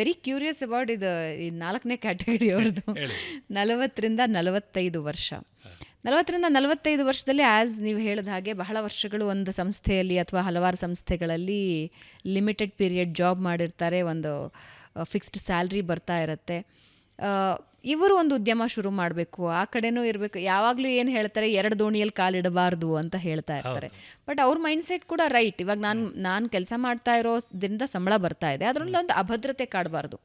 Very curious about ಇದು ಈ 4ನೇ ಕ್ಯಾಟಗರಿ ಅವ್ರದ್ದು. 40ರಿಂದ 45 ವರ್ಷ. 40ರಿಂದ 45 ವರ್ಷದಲ್ಲಿ ಆ್ಯಸ್ ನೀವು ಹೇಳಿದ ಹಾಗೆ ಬಹಳ ವರ್ಷಗಳು ಒಂದು ಸಂಸ್ಥೆಯಲ್ಲಿ ಅಥವಾ ಹಲವಾರು ಸಂಸ್ಥೆಗಳಲ್ಲಿ ಲಿಮಿಟೆಡ್ ಪೀರಿಯಡ್ ಜಾಬ್ ಮಾಡಿರ್ತಾರೆ, ಒಂದು ಫಿಕ್ಸ್ಡ್ ಸ್ಯಾಲ್ರಿ ಬರ್ತಾ ಇರುತ್ತೆ. ಇವರು ಒಂದು ಉದ್ಯಮ ಶುರು ಮಾಡಬೇಕು, ಆ ಕಡೆನೂ ಇರಬೇಕು. ಯಾವಾಗಲೂ ಏನು ಹೇಳ್ತಾರೆ, 2 ದೋಣಿಯಲ್ಲಿ ಕಾಲಿಡಬಾರ್ದು ಅಂತ ಹೇಳ್ತಾ ಇರ್ತಾರೆ. ಬಟ್ ಅವ್ರ ಮೈಂಡ್ಸೆಟ್ ಕೂಡ ರೈಟ್. ಇವಾಗ ನಾನು ಕೆಲಸ ಮಾಡ್ತಾ ಇರೋದ್ರಿಂದ ಸಂಬಳ ಬರ್ತಾ ಇದೆ, ಅದರಲ್ಲಿ ಒಂದು ಅಭದ್ರತೆ ಕಾಡಬಾರ್ದು.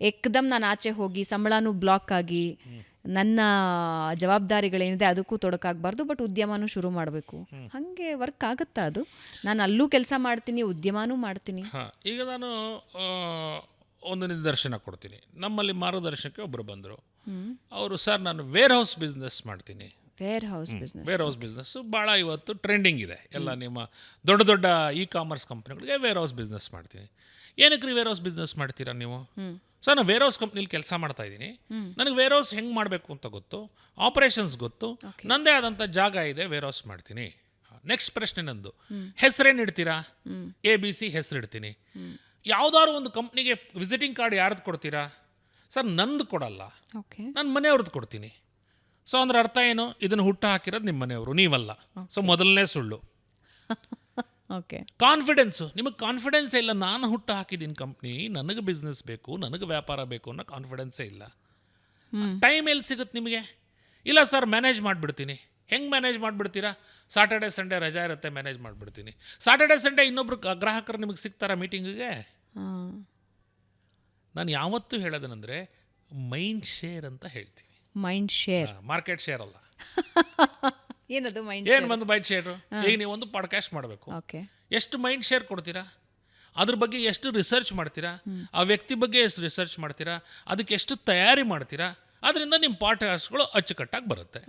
ಏಕದಮ್ ನಾನು ಆಚೆ ಹೋಗಿ ಸಂಬಳನೂ ಬ್ಲಾಕ್ ಆಗಿ ನನ್ನ ಜವಾಬ್ದಾರಿಗಳೇನಿದೆ ಅದಕ್ಕೂ ತೊಡಕಾಗಬಾರ್ದು. ಬಟ್ ಉದ್ಯಮನೂ ಶುರು ಮಾಡಬೇಕು. ಹಾಗೆ ವರ್ಕ್ ಆಗುತ್ತಾ ಅದು? ನಾನು ಅಲ್ಲೂ ಕೆಲಸ ಮಾಡ್ತೀನಿ, ಉದ್ಯಮನೂ ಮಾಡ್ತೀನಿ. ಈಗ ನಾನು ಒಂದು ನಿದರ್ಶನ ಕೊಡ್ತೀನಿ. ನಮ್ಮಲ್ಲಿ ಮಾರ್ಗದರ್ಶನಕ್ಕೆ ಒಬ್ಬರು ಬಂದರು. ಅವರು ಸರ್ ನಾನು ವೇರ್ ಹೌಸ್ ಬಿಸ್ನೆಸ್ ಮಾಡ್ತೀನಿ. ವೇರ್ ಹೌಸ್ ಬಿಸ್ನೆಸ್ಸು ಭಾಳ ಇವತ್ತು ಟ್ರೆಂಡಿಂಗ್ ಇದೆ. ಎಲ್ಲ ನಿಮ್ಮ ದೊಡ್ಡ ದೊಡ್ಡ ಕಾಮರ್ಸ್ ಕಂಪ್ನಿಗಳಿಗೆ ವೇರ್ ಹೌಸ್ ಬಿಸ್ನೆಸ್ ಮಾಡ್ತೀನಿ. ಏನಕ್ಕೆ ರೀ ವೇರ್ ಹೌಸ್ ಬಿಸ್ನೆಸ್ ಮಾಡ್ತೀರಾ ನೀವು? ಸರ್ ನಾನು ವೇರ್ ಹೌಸ್ ಕಂಪ್ನಿಲಿ ಕೆಲಸ ಮಾಡ್ತಾ ಇದ್ದೀನಿ, ನನಗೆ ವೇರ್ ಹೌಸ್ ಹೆಂಗೆ ಮಾಡಬೇಕು ಅಂತ ಗೊತ್ತು, ಆಪರೇಷನ್ಸ್ ಗೊತ್ತು, ನನ್ನದೇ ಆದಂಥ ಜಾಗ ಇದೆ, ವೇರ್ ಹೌಸ್ ಮಾಡ್ತೀನಿ. ನೆಕ್ಸ್ಟ್ ಪ್ರಶ್ನೆ ನಂದು, ಹೆಸರೇನು ಇಡ್ತೀರಾ? ABC ಹೆಸರು ಇಡ್ತೀನಿ. ಯಾವುದಾದ್ರು ಒಂದು ಕಂಪ್ನಿಗೆ ವಿಸಿಟಿಂಗ್ ಕಾರ್ಡ್ ಯಾರ್ದು ಕೊಡ್ತೀರಾ? ಸರ್ ನಂದು ಕೊಡಲ್ಲ, ನನ್ನ ಮನೆಯವ್ರದ್ದು ಕೊಡ್ತೀನಿ. ಸೊ ಅಂದ್ರೆ ಅರ್ಥ ಏನು? ಇದನ್ನು ಹುಟ್ಟು ಹಾಕಿರೋದು ನಿಮ್ಮ ಮನೆಯವರು, ನೀವಲ್ಲ. ಸೊ ಮೊದಲನೇ ಸುಳ್ಳು. ಕಾನ್ಫಿಡೆನ್ಸು, ನಿಮಗೆ ಕಾನ್ಫಿಡೆನ್ಸೇ ಇಲ್ಲ. ನಾನು ಹುಟ್ಟು ಹಾಕಿದ್ದೀನಿ ಕಂಪ್ನಿ, ನನಗೆ ಬಿಸ್ನೆಸ್ ಬೇಕು, ನನಗೆ ವ್ಯಾಪಾರ ಬೇಕು ಅನ್ನೋ ಕಾನ್ಫಿಡೆನ್ಸೇ ಇಲ್ಲ. ಟೈಮ್ ಎಲ್ಲಿ ಸಿಗುತ್ತೆ ನಿಮಗೆ? ಇಲ್ಲ ಸರ್ ಮ್ಯಾನೇಜ್ ಮಾಡಿಬಿಡ್ತೀನಿ. ಹೆಂಗೆ ಮ್ಯಾನೇಜ್ ಮಾಡಿಬಿಡ್ತೀರಾ? ಸಾಟರ್ಡೆ ಸಂಡೇ ರಜಾ ಇರುತ್ತೆ, ಮ್ಯಾನೇಜ್ ಮಾಡಿಬಿಡ್ತೀನಿ. ಸಾಟರ್ಡೆ ಸಂಡೇ ಇನ್ನೊಬ್ರು ಗ್ರಾಹಕರು ನಿಮಗೆ ಸಿಗ್ತಾರಾ ಮೀಟಿಂಗಿಗೆ? ನಾನು ಯಾವತ್ತೂ ಹೇಳೋದೇನೆಂದರೆ ಮೈಂಡ್ ಶೇರ್ ಅಂತ ಹೇಳ್ತೀವಿ. ಮೈಂಡ್ ಶೇರ್, ಮಾರ್ಕೆಟ್ ಶೇರ್ ಅಲ್ಲ. ಏನದು ಏನು ಬಂದು ಮೈಂಡ್ ಶೇರು? ಈಗ ನೀವು ಒಂದು ಪಾಡ್ಕಾಸ್ಟ್ ಮಾಡಬೇಕು, ಎಷ್ಟು ಮೈಂಡ್ ಶೇರ್ ಕೊಡ್ತೀರಾ? ಅದ್ರ ಬಗ್ಗೆ ಎಷ್ಟು ರಿಸರ್ಚ್ ಮಾಡ್ತೀರಾ? ಆ ವ್ಯಕ್ತಿ ಬಗ್ಗೆ ಎಷ್ಟು ರಿಸರ್ಚ್ ಮಾಡ್ತೀರಾ? ಅದಕ್ಕೆ ಎಷ್ಟು ತಯಾರಿ ಮಾಡ್ತೀರಾ? ಅದರಿಂದ ನಿಮ್ಮ ಪಾಡ್ಕಾಸ್ಟ್ಗಳು ಅಚ್ಚುಕಟ್ಟಾಗಿ ಬರುತ್ತೆ.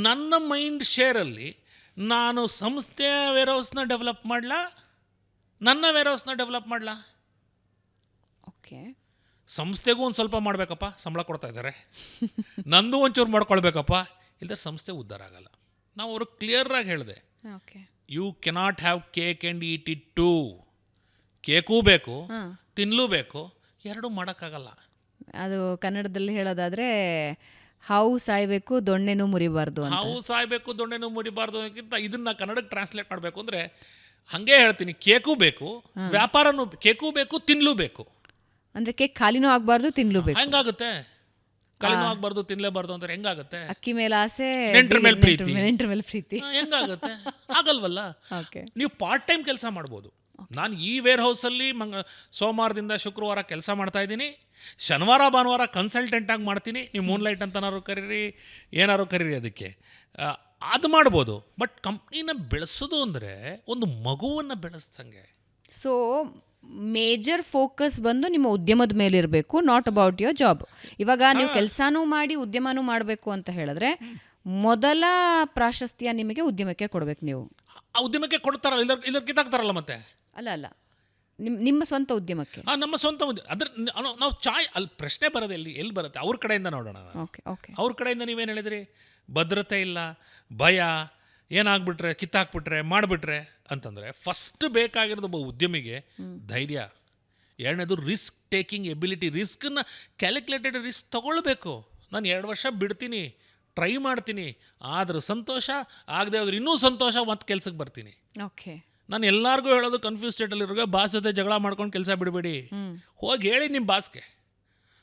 ನನ್ನ ಮೈಂಡ್ ಶೇರಲ್ಲಿ ನಾನು ಸಂಸ್ಥೆಯ ವೇರ್ ಹೌಸ್ನ ಡೆವಲಪ್ ಮಾಡಲಾ, ನನ್ನ ವೇರ್ ಹೌಸ್ನ ಡೆವಲಪ್ ಮಾಡಲಾ? ಸಂಸ್ಥೆಗೂ ಒಂದು ಸ್ವಲ್ಪ ಮಾಡಬೇಕಪ್ಪ, ಸಂಬಳ ಕೊಡ್ತಾ ಇದ್ದಾರೆ, ನಂದು ಒಂಚೂರು ಮಾಡ್ಕೊಳ್ಬೇಕಪ್ಪ, ಇಲ್ಲದ್ರೆ ಸಂಸ್ಥೆ ಉದ್ಧಾರ ಆಗಲ್ಲ. ನಾವು ಅವ್ರಿಗೆ ಕ್ಲಿಯರಾಗಿ ಹೇಳಿದೆ, you cannot have cake and eat it too. ಕೇಕೂ ಬೇಕು, ತಿನ್ನಲೂ ಬೇಕು, ಎರಡೂ ಮಾಡೋಕ್ಕಾಗಲ್ಲ. ಅದು ಕನ್ನಡದಲ್ಲಿ ಹೇಳೋದಾದರೆ ಹಾವು ಸಾಯಬೇಕು ದೊಣ್ಣೆನೂ ಮುರಿಬಾರ್ದು. ಹಾವು ಸಾಯಬೇಕು ದೊಣ್ಣೆನೂ ಮುರಿಬಾರ್ದು ಅನ್ನೋಕ್ಕಿಂತ ಇದನ್ನು ಕನ್ನಡಕ್ಕೆ ಟ್ರಾನ್ಸ್ಲೇಟ್ ಮಾಡಬೇಕು ಅಂದರೆ ಹಾಗೆ ಹೇಳ್ತೀನಿ, ಕೇಕೂ ಬೇಕು, ವ್ಯಾಪಾರನೂ ಕೇಕೂ ಬೇಕು, ತಿನ್ನಲೂ ಬೇಕು. ಅಂದರೆ ಕೇಕ್ ಖಾಲಿನೂ ಆಗಬಾರ್ದು, ತಿನ್ನಲೂ ಬೇಕು. ಹೆಂಗಾಗುತ್ತೆ? ಖಾಲಿನೂ ಆಗಬಾರ್ದು, ತಿನ್ನಲೇಬಾರ್ದು ಅಂದ್ರೆ ಹೆಂಗಾಗುತ್ತೆ? ಅಕ್ಕಿ ಮೇಲೆ ಆಸೆ, ನೆಂಟ್ರ ಮೇಲೆ ಪ್ರೀತಿ ಹೆಂಗಾಗುತ್ತೆ? ಆಗಲ್ವಲ್ಲ. ನೀವು ಪಾರ್ಟ್ ಟೈಮ್ ಕೆಲಸ ಮಾಡ್ಬೋದು. ನಾನು ಈ ವೇರ್ ಹೌಸಲ್ಲಿ ಸೋಮವಾರದಿಂದ ಶುಕ್ರವಾರ ಕೆಲಸ ಮಾಡ್ತಾ ಇದ್ದೀನಿ, ಶನಿವಾರ ಭಾನುವಾರ ಕನ್ಸಲ್ಟೆಂಟಾಗಿ ಮಾಡ್ತೀನಿ. ನೀವು ಮೂನ್ಲೈಟ್ ಅಂತನಾರು ಕರೀರಿ, ಏನಾರು ಕರೀರಿ, ಅದಕ್ಕೆ ಅದು ಮಾಡ್ಬೋದು. ಬಟ್ ಕಂಪ್ನಿನ ಬೆಳೆಸೋದು ಅಂದರೆ ಒಂದು ಮಗುವನ್ನು ಬೆಳೆಸ್ದಂಗೆ. ಸೊ ಮೇಜರ್ ಫೋಕಸ್ ಬಂದು ನಿಮ್ಮ ಉದ್ಯಮದ ಮೇಲೆ ಇರಬೇಕು, ನಾಟ್ ಅಬೌಟ್ ಯುವರ್ ಜಾಬ್. ಇವಾಗ ನೀವು ಕೆಲಸನೂ ಮಾಡಿ ಉದ್ಯಮನೂ ಮಾಡಬೇಕು ಅಂತ ಹೇಳಿದ್ರೆ ಮೊದಲ ಪ್ರಾಶಸ್ತ್ಯ ನಿಮಗೆ ಉದ್ಯಮಕ್ಕೆ ಕೊಡಬೇಕು. ನೀವು ಆ ಉದ್ಯಮಕ್ಕೆ ಕೊಡ್ತಾರಲ್ಲ, ಇಲ್ಲರ ಕಿತ್ತಾಕ್ತಾರಲ್ಲ ಮತ್ತೆ. ಅಲ್ಲ ನಿಮ್ಮ ಸ್ವಂತ ಉದ್ಯಮಕ್ಕೆ. ನಮ್ಮ ಸ್ವಂತ ಅದ್ರ ನಾವು ಅಲ್ಲಿ ಪ್ರಶ್ನೆ ಬರೋದು ಎಲ್ಲಿ ಬರುತ್ತೆ? ಅವ್ರ ಕಡೆಯಿಂದ ನೋಡೋಣ. ಅವ್ರ ಕಡೆಯಿಂದ ನೀವೇನು ಹೇಳಿದ್ರಿ? ಭದ್ರತೆ ಇಲ್ಲ, ಭಯ, ಏನಾಗ್ಬಿಟ್ರೆ, ಕಿತ್ತಾಕ್ಬಿಟ್ರೆ, ಮಾಡಿಬಿಟ್ರೆ ಅಂತಂದರೆ ಫಸ್ಟ್ ಬೇಕಾಗಿರೋದು ಒಬ್ಬ ಉದ್ಯಮಿಗೆ ಧೈರ್ಯ. ಎರಡನೇದು ರಿಸ್ಕ್ ಟೇಕಿಂಗ್ ಎಬಿಲಿಟಿ. ರಿಸ್ಕನ್ನು ಕ್ಯಾಲ್ಕುಲೇಟೆಡ್ ರಿಸ್ಕ್ ತೊಗೊಳ್ಬೇಕು. ನಾನು 2 ವರ್ಷ ಬಿಡ್ತೀನಿ, ಟ್ರೈ ಮಾಡ್ತೀನಿ, ಆದ್ರೆ ಸಂತೋಷ ಆಗದೆ ಹೋದ್ರೆ ಇನ್ನೂ ಸಂತೋಷ, ಮತ್ತು ಕೆಲ್ಸಕ್ಕೆ ಬರ್ತೀನಿ. ನಾನು ಎಲ್ಲರಿಗೂ ಹೇಳೋದು, ಕನ್ಫ್ಯೂಸ್ ಸ್ಟೇಟಲ್ಲಿರೋಗೆ ಬಾಸ್ ಜೊತೆ ಜಗಳ ಮಾಡ್ಕೊಂಡು ಕೆಲಸ ಬಿಡಬೇಡಿ. ಹೋಗಿ ಹೇಳಿ ನಿಮ್ಮ ಬಾಸ್ಗೆ,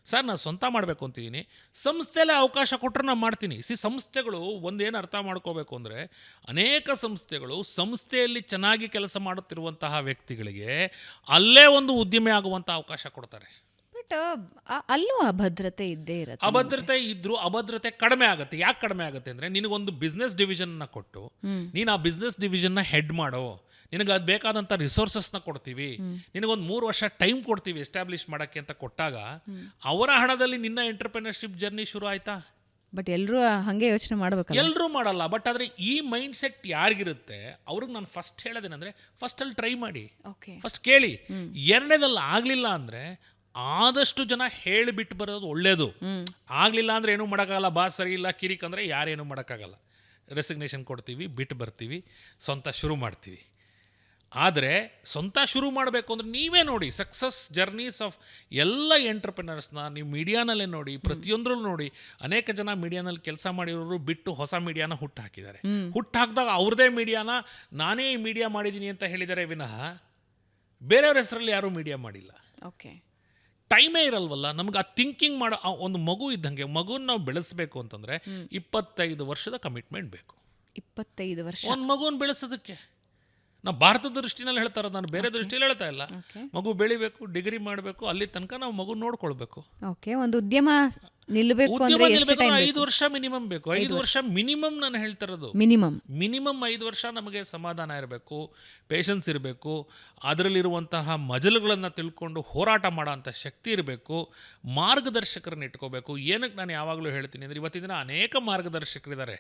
ಸರ್ ನಾನು ಸ್ವಂತ ಮಾಡಬೇಕು ಅಂತಿದ್ದೀನಿ, ಸಂಸ್ಥೆಯಲ್ಲೇ ಅವಕಾಶ ಕೊಟ್ಟರೆ ನಾನು ಮಾಡ್ತೀನಿ. ಸಂಸ್ಥೆಗಳು ಒಂದೇನು ಅರ್ಥ ಮಾಡ್ಕೋಬೇಕು ಅಂದರೆ, ಅನೇಕ ಸಂಸ್ಥೆಗಳು ಸಂಸ್ಥೆಯಲ್ಲಿ ಚೆನ್ನಾಗಿ ಕೆಲಸ ಮಾಡುತ್ತಿರುವಂತಹ ವ್ಯಕ್ತಿಗಳಿಗೆ ಅಲ್ಲೇ ಒಂದು ಉದ್ಯಮಿ ಆಗುವಂಥ ಅವಕಾಶ ಕೊಡ್ತಾರೆ. ಬಟ್ ಅಲ್ಲೂ ಅಭದ್ರತೆ ಇದ್ದೇ ಇರುತ್ತೆ. ಅಭದ್ರತೆ ಇದ್ರೂ ಅಭದ್ರತೆ ಕಡಿಮೆ ಆಗುತ್ತೆ. ಯಾಕೆ ಕಡಿಮೆ ಆಗುತ್ತೆ ಅಂದರೆ, ನಿನಗೊಂದು ಬಿಸ್ನೆಸ್ ಡಿವಿಷನ್ನ ಕೊಟ್ಟು ನೀನು ಆ ಬಿಸ್ನೆಸ್ ಡಿವಿಷನ್ನ ಹೆಡ್ ಮಾಡೋ, ನಿನಗೆ ಅದು ಬೇಕಾದಂಥ ರಿಸೋರ್ಸಸ್ನ ಕೊಡ್ತೀವಿ, ನಿನಗೊಂದು 3 ವರ್ಷ ಟೈಮ್ ಕೊಡ್ತೀವಿ ಎಸ್ಟಾಬ್ಲಿಷ್ ಮಾಡೋಕ್ಕೆ ಅಂತ ಕೊಟ್ಟಾಗ ಅವರ ಹಣದಲ್ಲಿ ನಿನ್ನ ಎಂಟರ್ಪ್ರಿನರ್ಶಿಪ್ ಜರ್ನಿ ಶುರು ಆಯ್ತಾ? ಬಟ್ ಎಲ್ಲರೂ ಹಾಗೆ ಯೋಚನೆ ಮಾಡಬೇಕು. ಎಲ್ಲರೂ ಮಾಡಲ್ಲ. ಬಟ್ ಆದರೆ ಈ ಮೈಂಡ್ ಸೆಟ್ ಯಾರಿಗಿರುತ್ತೆ ಅವ್ರಿಗೆ ನಾನು ಫಸ್ಟ್ ಹೇಳೋದೇನೆಂದರೆ, ಫಸ್ಟಲ್ಲಿ ಟ್ರೈ ಮಾಡಿ, ಫಸ್ಟ್ ಕೇಳಿ. ಎರಡನೇದಲ್ಲಿ ಆಗಲಿಲ್ಲ ಅಂದರೆ ಆದಷ್ಟು ಜನ ಹೇಳಿಬಿಟ್ಟು ಬರೋದು ಒಳ್ಳೆಯದು. ಆಗಲಿಲ್ಲ ಅಂದರೆ ಏನೂ ಮಾಡೋಕ್ಕಾಗಲ್ಲ, ಬಾಸ್ ಸರಿ ಇಲ್ಲ, ಕಿರಿಕ್ ಅಂದರೆ ಯಾರೇನೂ ಮಾಡೋಕ್ಕಾಗಲ್ಲ, ರೆಸಿಗ್ನೇಷನ್ ಕೊಡ್ತೀವಿ, ಬಿಟ್ಟು ಬರ್ತೀವಿ, ಸ್ವಂತ ಶುರು ಮಾಡ್ತೀವಿ. ಆದರೆ ಸ್ವಂತ ಶುರು ಮಾಡಬೇಕು ಅಂದರೆ ನೀವೇ ನೋಡಿ ಸಕ್ಸಸ್ ಜರ್ನೀಸ್ ಆಫ್ ಎಲ್ಲ ಎಂಟರ್ಪ್ರಿನರ್ಸ್ನ ನೀವು ಮೀಡಿಯಾನಲ್ಲೇ ನೋಡಿ, ಪ್ರತಿಯೊಂದರಲ್ಲೂ ನೋಡಿ. ಅನೇಕ ಜನ ಮೀಡಿಯಾನಲ್ಲಿ ಕೆಲಸ ಮಾಡಿರೋರು ಬಿಟ್ಟು ಹೊಸ ಮೀಡಿಯಾನ ಹುಟ್ಟು ಹಾಕಿದ್ದಾರೆ. ಹುಟ್ಟು ಹಾಕಿದಾಗ ಅವ್ರದೇ ಮೀಡಿಯಾನ ನಾನೇ ಈ ಮೀಡಿಯಾ ಮಾಡಿದ್ದೀನಿ ಅಂತ ಹೇಳಿದ್ದಾರೆ ವಿನಃ ಬೇರೆಯವ್ರ ಹೆಸರಲ್ಲಿ ಯಾರೂ ಮೀಡಿಯಾ ಮಾಡಿಲ್ಲ. ಓಕೆ, ಟೈಮೇ ಇರಲ್ವಲ್ಲ ನಮ್ಗೆ ಆ ಥಿಂಕಿಂಗ್ ಮಾಡೋ ಒಂದು ಮಗು ಇದ್ದಂಗೆ. ಮಗುನ ನಾವು ಬೆಳೆಸಬೇಕು ಅಂತಂದರೆ 25 ವರ್ಷದ ಕಮಿಟ್ಮೆಂಟ್ ಬೇಕು. 25 ವರ್ಷ ಒಂದು ಮಗುನ ಬೆಳೆಸೋದಕ್ಕೆ. ನಾವು ಭಾರತದ ದೃಷ್ಟಿನಲ್ಲಿ ಹೇಳ್ತಾ ಇರೋದು, ನಾನು ಬೇರೆ ದೃಷ್ಟಿಯಲ್ಲಿ ಹೇಳ್ತಾ ಇಲ್ಲ. ಮಗು ಬೆಳಿಬೇಕು, ಡಿಗ್ರಿ ಮಾಡಬೇಕು, ಅಲ್ಲಿ ತನಕ ನಾವು ಮಗು ನೋಡ್ಕೊಳ್ಬೇಕು. ಓಕೆ, ಒಂದು ಉದ್ಯಮ ನಿಲ್ಲಬೇಕು ಉದ್ಯಮ ನಿಲ್ಬೇಕು 5 ವರ್ಷ ಮಿನಿಮಮ್ ಬೇಕು. 5 ವರ್ಷ ಮಿನಿಮಮ್ ನಾನು ಹೇಳ್ತಾ ಇರೋದು. ಮಿನಿಮಮ್ 5 ವರ್ಷ ನಮಗೆ ಸಮಾಧಾನ ಇರಬೇಕು, ಪೇಷನ್ಸ್ ಇರಬೇಕು, ಅದರಲ್ಲಿರುವಂತಹ ಮಜಲುಗಳನ್ನು ತಿಳ್ಕೊಂಡು ಹೋರಾಟ ಮಾಡೋ ಅಂಥ ಶಕ್ತಿ ಇರಬೇಕು, ಮಾರ್ಗದರ್ಶಕರನ್ನ ಇಟ್ಕೋಬೇಕು. ಏನಕ್ಕೆ ನಾನು ಯಾವಾಗಲೂ ಹೇಳ್ತೀನಿ ಅಂದರೆ, ಇವತ್ತಿನ ದಿನ ಅನೇಕ ಮಾರ್ಗದರ್ಶಕರಿದ್ದಾರೆ.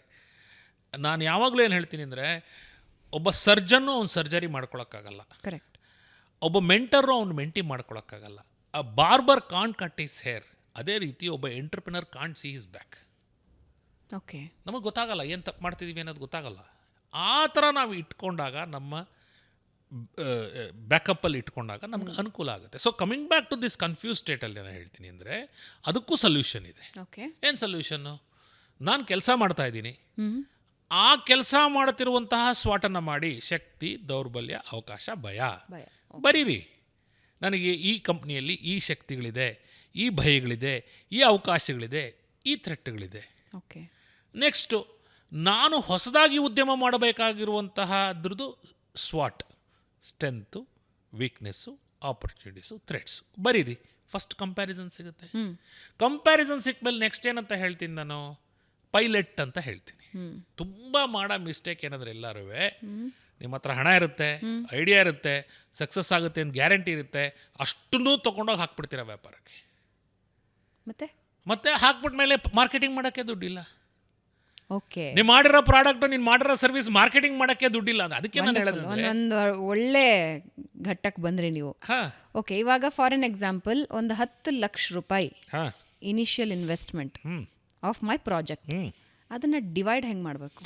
ನಾನು ಯಾವಾಗಲೂ ಏನು ಹೇಳ್ತೀನಿ ಅಂದರೆ, ಒಬ್ಬ ಸರ್ಜನ್ನು ಅವ್ನು ಸರ್ಜರಿ ಮಾಡ್ಕೊಳಕ್ಕಾಗಲ್ಲ. ಕರೆಕ್ಟ್. ಒಬ್ಬ ಮೆಂಟರು ಅವ್ನು ಮೆಂಟಿ ಮಾಡ್ಕೊಳಕ್ಕಾಗಲ್ಲ. A barber can't cut his hair. ಅದೇ ರೀತಿ ಒಬ್ಬ entrepreneur can't see his back. Okay, ನಮಗೆ ಗೊತ್ತಾಗಲ್ಲ ಏನು ತಪ್ಪು ಮಾಡ್ತಿದ್ದೀವಿ ಅನ್ನೋದು ಗೊತ್ತಾಗಲ್ಲ. ಆ ಥರ ನಾವು ಇಟ್ಕೊಂಡಾಗ, ನಮ್ಮ ಬ್ಯಾಕಪ್ಪಲ್ಲಿ ಇಟ್ಕೊಂಡಾಗ ನಮ್ಗೆ ಅನುಕೂಲ ಆಗುತ್ತೆ. So coming back to this confuse ಸ್ಟೇಟಲ್ಲಿ ನಾನು ಹೇಳ್ತೀನಿ ಅಂದರೆ, ಅದಕ್ಕೂ ಸೊಲ್ಯೂಷನ್ ಇದೆ. ಓಕೆ, ಏನು ಸೊಲ್ಯೂಷನ್ನು? ನಾನು ಕೆಲಸ ಮಾಡ್ತಾಯಿದ್ದೀನಿ, ಆ ಕೆಲಸ ಮಾಡುತ್ತಿರುವಂತಹ ಸ್ವಾಟನ್ನು ಮಾಡಿ, ಶಕ್ತಿ, ದೌರ್ಬಲ್ಯ, ಅವಕಾಶ, ಭಯ ಬರೀರಿ. ನನಗೆ ಈ ಕಂಪ್ನಿಯಲ್ಲಿ ಈ ಶಕ್ತಿಗಳಿದೆ, ಈ ಭಯಗಳಿದೆ, ಈ ಅವಕಾಶಗಳಿದೆ, ಈ ಥ್ರೆಟ್ಗಳಿದೆ. ಓಕೆ, ನೆಕ್ಸ್ಟು ನಾನು ಹೊಸದಾಗಿ ಉದ್ಯಮ ಮಾಡಬೇಕಾಗಿರುವಂತಹದ್ರದ್ದು ಸ್ವಾಟ್, ಸ್ಟ್ರೆಂತು, ವೀಕ್ನೆಸ್ಸು, ಆಪರ್ಚುನಿಟೀಸು, ಥ್ರೆಟ್ಸು ಬರೀರಿ. ಫಸ್ಟ್ ಕಂಪ್ಯಾರಿಸನ್ ಸಿಗುತ್ತೆ. ಕಂಪ್ಯಾರಿಸನ್ ಸಿಕ್ಮೇಲೆ ನೆಕ್ಸ್ಟ್ ಏನಂತ ಹೇಳ್ತೀನಿ ನಾನು? ಪೈಲಟ್ ಅಂತ ಹೇಳ್ತೀನಿ. ತುಂಬ ಮಾಡೋ ಮಿಸ್ಟೇಕ್ ಏನಂದ್ರೆ, ಎಲ್ಲರೂ ನಿಮ್ಮ ಹತ್ರ ಹಣ ಇರುತ್ತೆ, ಐಡಿಯಾ ಇರುತ್ತೆ, ಸಕ್ಸಸ್ ಆಗುತ್ತೆ ಅಂತ ಗ್ಯಾರಂಟಿ ಇರುತ್ತೆ, ಅಷ್ಟನ್ನೂ ತೊಗೊಂಡೋಗಿ ಹಾಕ್ಬಿಡ್ತೀರ ವ್ಯಾಪಾರಕ್ಕೆ. ಮತ್ತೆ ಹಾಕ್ಬಿಟ್ಮೇಲೆ ಮಾರ್ಕೆಟಿಂಗ್ ಮಾಡೋಕ್ಕೆ ದುಡ್ಡಿಲ್ಲ. ಓಕೆ, ನೀವು ಮಾಡಿರೋ ಪ್ರಾಡಕ್ಟು, ನೀನು ಮಾಡಿರೋ ಸರ್ವಿಸ್ ಮಾರ್ಕೆಟಿಂಗ್ ಮಾಡೋಕ್ಕೆ ದುಡ್ಡಿಲ್ಲ. ಅದಕ್ಕೆ ನಾನು ಹೇಳೋದು, ಒಂದು ಒಳ್ಳೆ ಘಟ್ಟಕ್ಕೆ ಬಂದ್ರಿ ನೀವು. ಓಕೆ, ಇವಾಗ ಫಾರ್ ಎನ್ ಎಕ್ಸಾಂಪಲ್, ಒಂದು 10 ಲಕ್ಷ ರೂಪಾಯಿ initial investment of my project, ಅದನ್ನು ಡಿವೈಡ್ ಹೆಂಗೆ ಮಾಡಬೇಕು?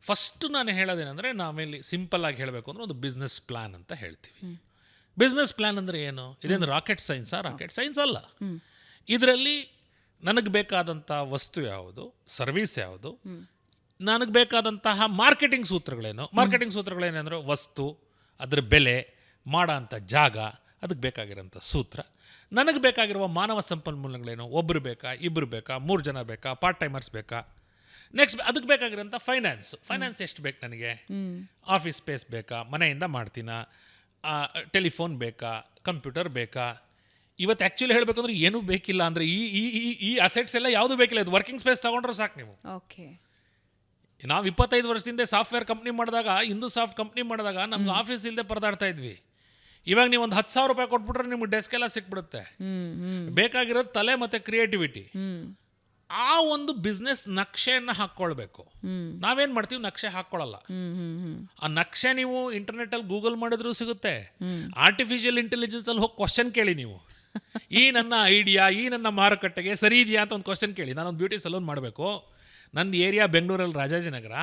ಫಸ್ಟ್ ನಾನು ಹೇಳೋದೇನೆಂದರೆ, ನಾವಿಲ್ಲಿ ಸಿಂಪಲ್ ಆಗಿ ಹೇಳಬೇಕು ಅಂದರೆ ಒಂದು ಬಿಸ್ನೆಸ್ ಪ್ಲ್ಯಾನ್ ಅಂತ ಹೇಳ್ತೀವಿ. ಬಿಸ್ನೆಸ್ ಪ್ಲ್ಯಾನ್ ಅಂದರೆ ಏನು? ಇದೇನು ರಾಕೆಟ್ ಸೈನ್ಸಾ? ರಾಕೆಟ್ ಸೈನ್ಸ್ ಅಲ್ಲ. ಇದರಲ್ಲಿ ನನಗೆ ಬೇಕಾದಂಥ ವಸ್ತು ಯಾವುದು, ಸರ್ವಿಸ್ ಯಾವುದು, ನನಗೆ ಬೇಕಾದಂತಹ ಮಾರ್ಕೆಟಿಂಗ್ ಸೂತ್ರಗಳೇನು. ಮಾರ್ಕೆಟಿಂಗ್ ಸೂತ್ರಗಳೇನೆಂದರೆ, ವಸ್ತು, ಅದರ ಬೆಲೆ, ಮಾಡೋ ಅಂಥ ಜಾಗ, ಅದಕ್ಕೆ ಬೇಕಾಗಿರೋಂಥ ಸೂತ್ರ. ನನಗೆ ಬೇಕಾಗಿರುವ ಮಾನವ ಸಂಪನ್ಮೂಲಗಳೇನು? ಒಬ್ಬರು ಬೇಕಾ, ಇಬ್ಬರು ಬೇಕಾ, 3 ಜನ ಬೇಕಾ, ಪಾರ್ಟ್ ಟೈಮರ್ಸ್ ಬೇಕಾ? ನೆಕ್ಸ್ಟ್ ಅದಕ್ಕೆ ಬೇಕಾಗಿರೋಂಥ ಫೈನಾನ್ಸ್ ಎಷ್ಟು ಬೇಕು ನನಗೆ? ಆಫೀಸ್ ಸ್ಪೇಸ್ ಬೇಕಾ, ಮನೆಯಿಂದ ಮಾಡ್ತೀನಾ, ಟೆಲಿಫೋನ್ ಬೇಕಾ, ಕಂಪ್ಯೂಟರ್ ಬೇಕಾ? ಇವತ್ತು ಆ್ಯಕ್ಚುಲಿ ಹೇಳಬೇಕಂದ್ರೆ ಏನೂ ಬೇಕಿಲ್ಲ. ಅಂದರೆ ಈ ಅಸೆಟ್ಸ್ ಎಲ್ಲ ಯಾವುದೂ ಬೇಕಿಲ್ಲ. ಇದು ವರ್ಕಿಂಗ್ ಸ್ಪೇಸ್ ತೊಗೊಂಡ್ರೆ ಸಾಕು ನೀವು. ಓಕೆ, ನಾವು 25 ವರ್ಷದಿಂದ ಸಾಫ್ಟ್ವೇರ್ ಕಂಪ್ನಿ ಮಾಡಿದಾಗ, ಇಂದು ಸಾಫ್ಟ್ ಕಂಪ್ನಿ ಮಾಡಿದಾಗ ನಮ್ಗೆ ಆಫೀಸ್ ಇಲ್ಲದೆ ಪರದಾಡ್ತಾ ಇದ್ವಿ. ಇವಾಗ ನೀವು ಒಂದು 10,000 ರೂಪಾಯಿ ಕೊಟ್ಬಿಟ್ರೆ ನಿಮ್ಗೆ ಡೆಸ್ಕ್ ಎಲ್ಲ ಸಿಕ್ಬಿಡುತ್ತೆ. ಬೇಕಾಗಿರೋದು ತಲೆ ಮತ್ತು ಕ್ರಿಯೇಟಿವಿಟಿ. ಆ ಒಂದು ಬಿಸ್ನೆಸ್ ನಕ್ಷೆಯನ್ನು ಹಾಕ್ಕೊಳ್ಬೇಕು. ನಾವೇನು ಮಾಡ್ತೀವಿ? ನಕ್ಷೆ ಹಾಕ್ಕೊಳ್ಳಲ್ಲ. ಆ ನಕ್ಷೆ ನೀವು ಇಂಟರ್ನೆಟ್ಟಲ್ಲಿ ಗೂಗಲ್ ಮಾಡಿದ್ರೂ ಸಿಗುತ್ತೆ. ಆರ್ಟಿಫಿಷಿಯಲ್ ಇಂಟೆಲಿಜೆನ್ಸಲ್ಲಿ ಹೋಗಿ ಕ್ವಶನ್ ಕೇಳಿ ನೀವು. ಈ ನನ್ನ ಐಡಿಯಾ, ಈ ನನ್ನ ಮಾರುಕಟ್ಟೆಗೆ ಸರಿ ಇದೆಯಾ ಅಂತ ಒಂದು ಕ್ವಶನ್ ಕೇಳಿ. ನಾನೊಂದು ಬ್ಯೂಟಿ ಸಲೂನ್ ಮಾಡಬೇಕು, ನಂದು ಏರಿಯಾ ಬೆಂಗಳೂರಲ್ಲಿ ರಾಜಾಜಿನಗರ,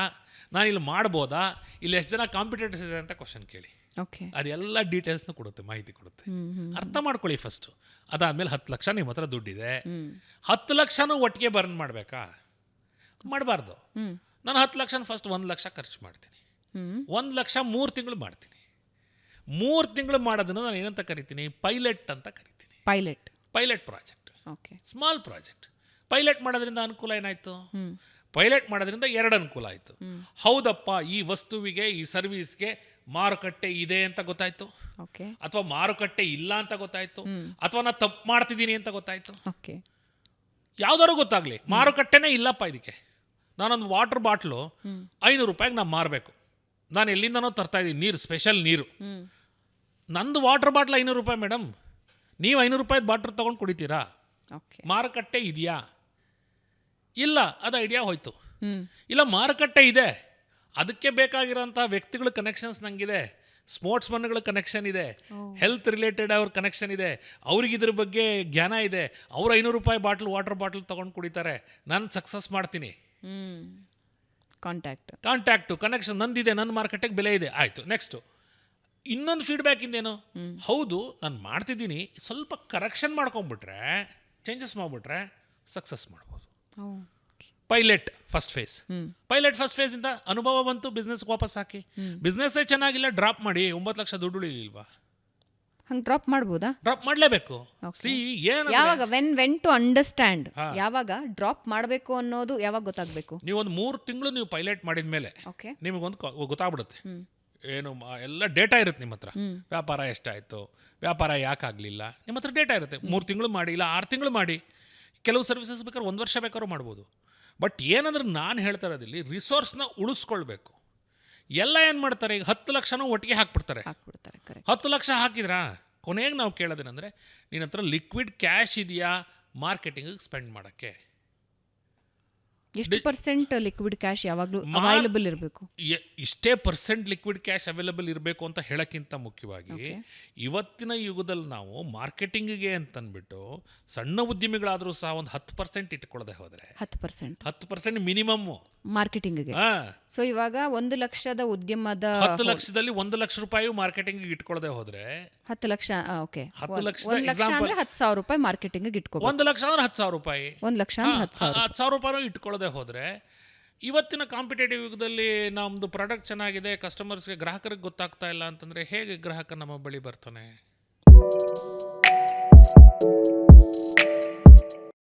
ನಾನು ಇಲ್ಲಿ ಮಾಡ್ಬೋದಾ, ಇಲ್ಲಿ ಎಷ್ಟು ಜನ ಕಾಂಪಿಟೇಟರ್ಸ್ ಇದೆ ಅಂತ ಕ್ವಶನ್ ಕೇಳಿ. ಅದೆಲ್ಲ ಡೀಟೇಲ್ಸ್ನ ಕೊಡುತ್ತೆ, ಮಾಹಿತಿ ಕೊಡುತ್ತೆ. ಅರ್ಥ ಮಾಡ್ಕೊಳ್ಳಿ ಫಸ್ಟು. ಅದಾದಮೇಲೆ 10 ಲಕ್ಷ ನಿಮ್ಮ ಹತ್ರ ದುಡ್ಡಿದೆ, 10 ಲಕ್ಷನೂ ಒಟ್ಟಿಗೆ ಬರ್ನ್ ಮಾಡಬೇಕಾ? ಮಾಡಬಾರ್ದು. ನಾನು 10 ಲಕ್ಷನ ಫಸ್ಟ್ 1 ಲಕ್ಷ ಖರ್ಚು ಮಾಡ್ತೀನಿ. 1 ಲಕ್ಷ 3 ತಿಂಗಳು ಮಾಡ್ತೀನಿ. 3 ತಿಂಗಳು ಮಾಡೋದನ್ನು ನಾನು ಏನಂತ ಕರಿತೀನಿ? ಪೈಲಟ್ ಅಂತ ಕರಿತೀನಿ. Pilot project, small project. Pilot ಮಾಡೋದ್ರಿಂದ ಅನುಕೂಲ ಏನಾಯಿತು? ಪೈಲಟ್ ಮಾಡೋದ್ರಿಂದ 2 ಅನುಕೂಲ ಆಯಿತು. ಹೌದಪ್ಪ, ಈ ವಸ್ತುವಿಗೆ, ಈ ಸರ್ವಿಸ್ಗೆ ಮಾರುಕಟ್ಟೆ ಇದೆ ಅಂತ ಗೊತ್ತಾಯ್ತು, ಅಥವಾ ಮಾರುಕಟ್ಟೆ ಇಲ್ಲ ಅಂತ ಗೊತ್ತಾಯ್ತು, ಅಥವಾ ನಾನು ತಪ್ಪು ಮಾಡ್ತಿದ್ದೀನಿ ಅಂತ ಗೊತ್ತಾಯ್ತು. ಯಾವ್ದಾದ್ರು ಗೊತ್ತಾಗ್ಲಿ, ಮಾರುಕಟ್ಟೆನೇ ಇಲ್ಲಪ್ಪ ಇದಕ್ಕೆ. ನಾನೊಂದು ವಾಟರ್ ಬಾಟ್ಲು 500 ರೂಪಾಯಿಗೆ ನಾನು ಮಾರಬೇಕು. ನಾನು ಎಲ್ಲಿಂದನೋ ತರ್ತಾ ಇದ್ದೀನಿ ನೀರು, ಸ್ಪೆಷಲ್ ನೀರು. ನಂದು ವಾಟರ್ ಬಾಟ್ಲ್ 500 ರೂಪಾಯಿ ಮೇಡಮ್. ನೀವು 500 ರೂಪಾಯಿದ ಬಾಟ್ಲ್ ತೊಗೊಂಡು ಕುಡಿತೀರಾ? ಮಾರುಕಟ್ಟೆ ಇದೆಯಾ? ಇಲ್ಲ, ಅದು ಐಡಿಯಾ ಹೋಯ್ತು. ಇಲ್ಲ, ಮಾರುಕಟ್ಟೆ ಇದೆ, ಅದಕ್ಕೆ ಬೇಕಾಗಿರೋಂಥ ವ್ಯಕ್ತಿಗಳ ಕನೆಕ್ಷನ್ಸ್ ನನಗಿದೆ, ಸ್ಪೋರ್ಟ್ಸ್ ಮನ್ಗಳ ಕನೆಕ್ಷನ್ ಇದೆ, ಹೆಲ್ತ್ ರಿಲೇಟೆಡ್ ಅವ್ರ ಕನೆಕ್ಷನ್ ಇದೆ, ಅವ್ರಿಗೆ ಇದ್ರ ಬಗ್ಗೆ ಜ್ಞಾನ ಇದೆ, ಅವ್ರು 500 ರೂಪಾಯಿ ವಾಟರ್ ಬಾಟ್ಲ್ ತೊಗೊಂಡು ಕುಡಿತಾರೆ, ನಾನು ಸಕ್ಸಸ್ ಮಾಡ್ತೀನಿ. ಕಾಂಟ್ಯಾಕ್ಟು, ಕನೆಕ್ಷನ್ ನಂದಿದೆ, ನನ್ನ ಮಾರ್ಕೆಟಿಗೆ ಬೆಲೆ ಇದೆ. ಆಯಿತು. ನೆಕ್ಸ್ಟು ಇನ್ನೊಂದು ಫೀಡ್ಬ್ಯಾಕ್ ಇಂದೇನು, ಹೌದು ನಾನು ಮಾಡ್ತಿದ್ದೀನಿ, ಸ್ವಲ್ಪ ಕರೆಕ್ಷನ್ ಮಾಡ್ಕೊಂಡ್ಬಿಟ್ರೆ, ಚೇಂಜಸ್ ಮಾಡಿಬಿಟ್ರೆ ಸಕ್ಸಸ್ ಮಾಡ್ಬೋದು. ಪೈಲಟ್ ಫಸ್ಟ್ ಫೇಸಿಂದ ಅನುಭವ ಬಂತು, ಬಿಸ್ನೆಸ್ಗೆ ವಾಪಸ್ ಹಾಕಿ. ಬಿಸ್ನೆಸ್ಸೇ ಚೆನ್ನಾಗಿಲ್ಲ, ಡ್ರಾಪ್ ಮಾಡಿ, 9 ಲಕ್ಷ ದುಡ್ಡು ಉಳಿಲಿಲ್ವಾ? ಹಂಗೆ ಡ್ರಾಪ್ ಮಾಡ್ಬೋದಾ? ಡ್ರಾಪ್ ಮಾಡಲೇಬೇಕು. ಯಾವಾಗ ವೆನ್ ಟು ಅಂಡರ್ಸ್ಟ್ಯಾಂಡ್, ಯಾವಾಗ ಡ್ರಾಪ್ ಮಾಡಬೇಕು ಅನ್ನೋದು ಯಾವಾಗ ಗೊತ್ತಾಗಬೇಕು? ನೀವು ಒಂದು 3 ತಿಂಗಳು ನೀವು ಪೈಲಟ್ ಮಾಡಿದ ಮೇಲೆ ನಿಮಗೊಂದು ಗೊತ್ತಾಗ್ಬಿಡುತ್ತೆ. ಏನು ಎಲ್ಲ ಡೇಟಾ ಇರುತ್ತೆ ನಿಮ್ಮ ಹತ್ರ. ವ್ಯಾಪಾರ ಎಷ್ಟಾಯಿತು, ವ್ಯಾಪಾರ ಯಾಕಾಗಲಿಲ್ಲ, ನಿಮ್ಮ ಹತ್ರ ಡೇಟಾ ಇರುತ್ತೆ. 3 ತಿಂಗಳು ಮಾಡಿ, ಇಲ್ಲ 6 ತಿಂಗಳು ಮಾಡಿ. ಕೆಲವು ಸರ್ವಿಸಸ್ ಬೇಕಾದ್ರೆ 1 ವರ್ಷ ಬೇಕಾದ್ರೂ ಮಾಡ್ಬೋದು. ಬಟ್ ಏನಂದ್ರೆ ನಾನು ಹೇಳ್ತಾ ಇರೋದಿಲ್ಲಿ ರಿಸೋರ್ಸ್ನ ಉಳಿಸ್ಕೊಳ್ಬೇಕು. ಎಲ್ಲ ಏನು ಮಾಡ್ತಾರೆ, ಈಗ 10 ಲಕ್ಷನೂ ಒಟ್ಟಿಗೆ ಹಾಕ್ಬಿಡ್ತಾರೆ. 10 ಲಕ್ಷ ಹಾಕಿದ್ರಾ, ಕೊನೆಗೆ ನಾವು ಕೇಳೋದೇನೆಂದರೆ, ನಿನ್ನ ಹತ್ರ ಲಿಕ್ವಿಡ್ ಕ್ಯಾಶ್ ಇದೆಯಾ ಮಾರ್ಕೆಟಿಂಗಿಗೆ ಸ್ಪೆಂಡ್ ಮಾಡೋಕ್ಕೆ? ಎಷ್ಟು ಪರ್ಸೆಂಟ್ ಲಿಕ್ವಿಡ್ ಕ್ಯಾಶ್ ಯಾವಾಗಲೂ ಅವೈಲಬಲ್ ಇರಬೇಕು? ಇಷ್ಟೇ ಪರ್ಸೆಂಟ್ ಲಿಕ್ವಿಡ್ ಕ್ಯಾಶ್ ಅವೈಲಬಲ್ ಇರಬೇಕು ಅಂತ ಹೇಳೋಕ್ಕಿಂತ ಮುಖ್ಯವಾಗಿ, ಇವತ್ತಿನ ಯುಗದಲ್ಲಿ ನಾವು ಮಾರ್ಕೆಟಿಂಗಿಗೆ ಅಂತಂದ್ಬಿಟ್ಟು ಸಣ್ಣ ಉದ್ಯಮಿಗಳಾದರೂ ಸಹ ಒಂದು 10% ಇಟ್ಕೊಳ್ಳದೆ ಹೋದರೆ, 10% ಮಿನಿಮಮ್ ಮಾರ್ಕೆಟಿಂಗಿಗೆ. ಸೊ ಇವಾಗ 1 ಲಕ್ಷದ ಉದ್ಯಮದ 10 ಲಕ್ಷದಲ್ಲಿ 1 ಲಕ್ಷ ರೂಪಾಯಿ ಮಾರ್ಕೆಟಿಂಗಿಗೆ ಇಟ್ಕೊಳ್ಳದೆ ಹೋದ್ರೆ 10 ಲಕ್ಷ. ಓಕೆ, 10 ಲಕ್ಷ ಅಂದ್ರೆ 10,000 ರೂಪಾಯಿ ಮಾರ್ಕೆಟಿಂಗಿಗೆ ಇಟ್ಕೋ. 1 ಲಕ್ಷ ಅಂದ್ರೆ 10,000 ರೂಪಾಯಿ. 1 ಲಕ್ಷ ಅಂದ್ರೆ 10,000 ರೂಪಾಯಿ ಇಟ್ಕೊಳ್ಳದೆ ಹೋದ್ರೆ, ಇವತ್ತಿನ ಕಾಂಪಿಟೇಟಿವ್ ಯುಗದಲ್ಲಿ ನಮ್ಮದು ಪ್ರಾಡಕ್ಟ್ ಚೆನ್ನಾಗಿದೆ, ಕಸ್ಟಮರ್ಸ್ಗೆ ಗ್ರಾಹಕರಿಗೆ ಗೊತ್ತಾಗ್ತಾ ಇಲ್ಲ ಅಂತಂದರೆ ಹೇಗೆ ಗ್ರಾಹಕ ನಮ್ಮ ಬಳಿ ಬರ್ತಾನೆ?